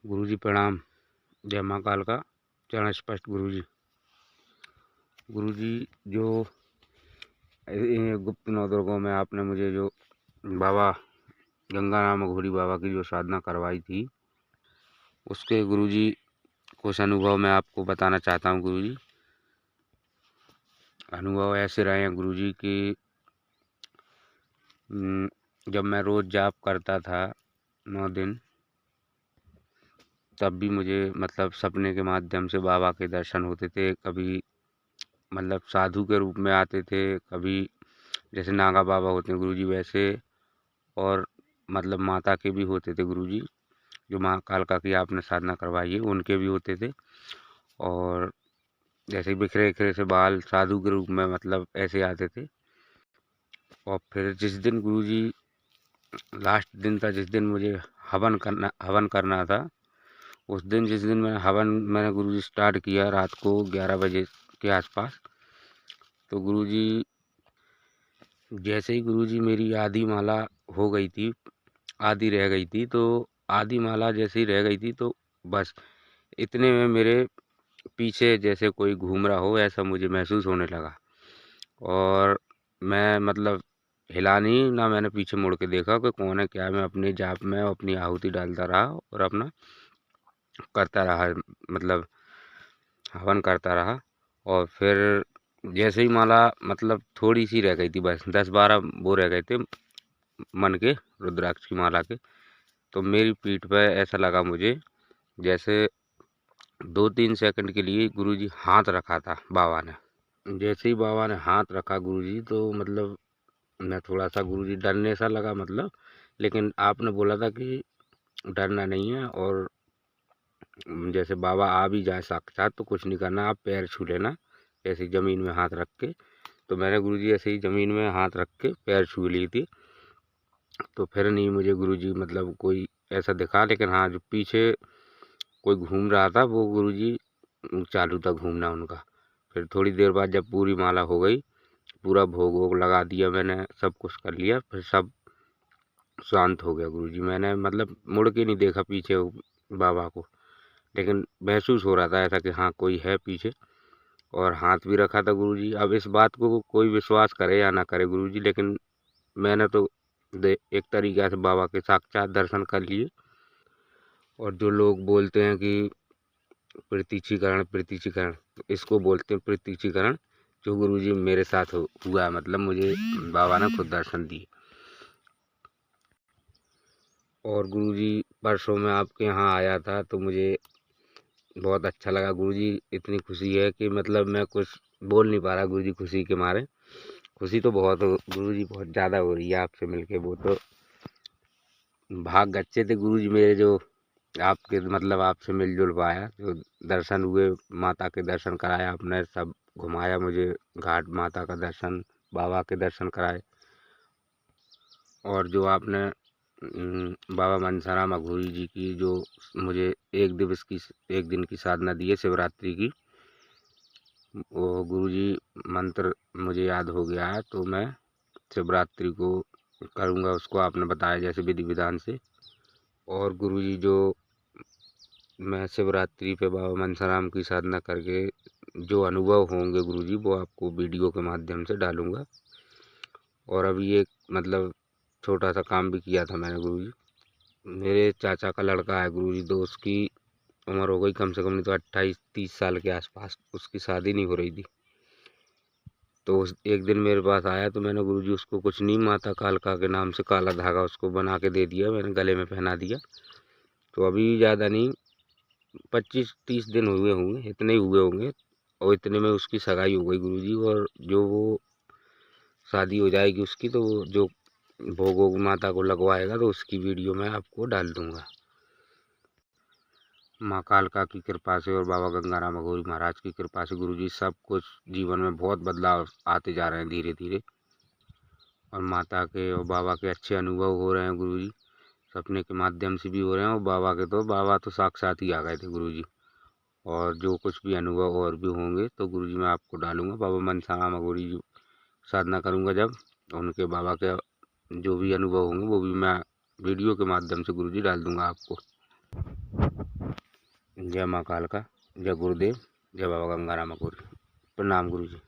गुरुजी प्रणाम। जय माँ काल का चरण स्पष्ट। गुरुजी जो गुप्त नवदुर्गों में आपने मुझे जो बाबा गंगाराम अघोरी बाबा की जो साधना करवाई थी, उसके गुरुजी कुछ अनुभव मैं आपको बताना चाहता हूँ। गुरुजी अनुभव ऐसे रहे हैं गुरुजी कि जब मैं रोज़ जाप करता था 9 दिन, तब भी मुझे मतलब सपने के माध्यम से बाबा के दर्शन होते थे। कभी मतलब साधु के रूप में आते थे, कभी जैसे नागा बाबा होते हैं गुरुजी वैसे, और मतलब माता के भी होते थे गुरुजी। जो माँ कालका की आपने साधना करवाई है उनके भी होते थे। और जैसे बिखरे बिखरे से बाल साधु के रूप में मतलब ऐसे आते थे। और फिर जिस दिन गुरुजी लास्ट दिन था, जिस दिन मुझे हवन करना था, उस दिन जिस दिन मैंने गुरुजी स्टार्ट किया रात को 11 बजे के आसपास, तो गुरुजी जैसे ही गुरुजी मेरी आधी माला हो गई थी, आधी रह गई थी, तो आधी माला जैसे ही रह गई थी तो बस इतने में मेरे पीछे जैसे कोई घूम रहा हो ऐसा मुझे महसूस होने लगा। और मैं मतलब हिला नहीं ना, मैंने पीछे मुड़ के देखा कि कौन है क्या है। मैं अपने जाप में अपनी आहुति डालता रहा और अपना करता रहा, मतलब हवन करता रहा। और फिर जैसे ही माला मतलब थोड़ी सी रह गई थी, बस 10-12 वो रह गए थे मन के रुद्राक्ष की माला के, तो मेरी पीठ पे ऐसा लगा मुझे जैसे 2-3 सेकंड के लिए गुरुजी हाथ रखा था बाबा ने। जैसे ही बाबा ने हाथ रखा गुरुजी, तो मतलब मैं थोड़ा सा गुरुजी डरने सा लगा मतलब। लेकिन आपने बोला था कि डरना नहीं है, और जैसे बाबा आ भी जाए साक्षात तो कुछ नहीं करना, आप पैर छू लेना ऐसे ज़मीन में हाथ रख के। तो मैंने गुरुजी ऐसे ही ज़मीन में हाथ रख के पैर छू ली थी। तो फिर नहीं मुझे गुरुजी मतलब कोई ऐसा दिखा, लेकिन हाँ जो पीछे कोई घूम रहा था वो गुरुजी चालू था घूमना उनका। फिर थोड़ी देर बाद जब पूरी माला हो गई, पूरा भोग वोग लगा दिया मैंने, सब कुछ कर लिया, फिर सब शांत हो गया गुरुजी। मैंने मतलब मुड़ के नहीं देखा पीछे बाबा को, लेकिन महसूस हो रहा था ऐसा कि हाँ कोई है पीछे। और हाथ भी रखा था गुरुजी। अब इस बात को कोई विश्वास करे या ना करे गुरुजी, लेकिन मैंने तो एक तरीक़े से बाबा के साक्षात दर्शन कर लिए। और जो लोग बोलते हैं कि प्रतीचीकरण, तो इसको बोलते हैं प्रतीचीकरण, जो गुरुजी मेरे साथ हुआ। मतलब मुझे बाबा ने खुद दर्शन दिए। और गुरुजी परसों मैं आपके यहाँ आया था तो मुझे बहुत अच्छा लगा गुरुजी। इतनी खुशी है कि मतलब मैं कुछ बोल नहीं पा रहा गुरुजी, खुशी के मारे। खुशी तो बहुत गुरुजी, बहुत ज़्यादा हो रही है आपसे मिलके। वो तो भाग अच्छे थे गुरुजी मेरे जो आपके मतलब आपसे मिलजुल पाया, जो दर्शन हुए, माता के दर्शन कराया आपने, सब घुमाया मुझे, घाट माता का दर्शन, बाबा के दर्शन कराए। और जो आपने बाबा मनसाराम अघोरी जी की जो मुझे एक दिन की साधना दी है शिवरात्रि की, वो गुरुजी मंत्र मुझे याद हो गया है, तो मैं शिवरात्रि को करूँगा उसको आपने बताया जैसे विधि विधान से। और गुरुजी जो मैं शिवरात्रि पे बाबा मनसाराम की साधना करके जो अनुभव होंगे गुरुजी, वो आपको वीडियो के माध्यम से डालूँगा। और अभी एक मतलब छोटा सा काम भी किया था मैंने गुरुजी। मेरे चाचा का लड़का है गुरुजी, तो उसकी उम्र हो गई कम से कम नहीं तो 28-30 साल के आसपास, उसकी शादी नहीं हो रही थी। तो उस एक दिन मेरे पास आया तो मैंने गुरुजी उसको कुछ नीम माता कालका के नाम से काला धागा उसको बना के दे दिया, मैंने गले में पहना दिया। तो अभी ज़्यादा नहीं 25-30 दिन हुए होंगे, इतने ही हुए होंगे, और इतने में उसकी सगाई हो गई गुरुजी। और जो वो शादी हो जाएगी उसकी, तो वो जो भोग वोग माता को लगवाएगा तो उसकी वीडियो मैं आपको डाल दूँगा। माँ कालका की कृपा से और बाबा गंगाराम अघोरी महाराज की कृपा से गुरुजी सब कुछ जीवन में बहुत बदलाव आते जा रहे हैं धीरे धीरे। और माता के और बाबा के अच्छे अनुभव हो रहे हैं गुरुजी, सपने के माध्यम से भी हो रहे हैं। और बाबा तो साक्षात ही आ गए थे गुरुजी। और जो कुछ भी अनुभव और भी होंगे तो गुरुजी मैं आपको डालूँगा। बाबा मनसाराम अघोरी जी साधना करूँगा जब, उनके बाबा के जो भी अनुभव होंगे वो भी मैं वीडियो के माध्यम से गुरुजी डाल दूँगा आपको। जय माँ कालका, जय गुरुदेव, जय बाबा गंगाराम अघोरी। प्रणाम गुरु जी।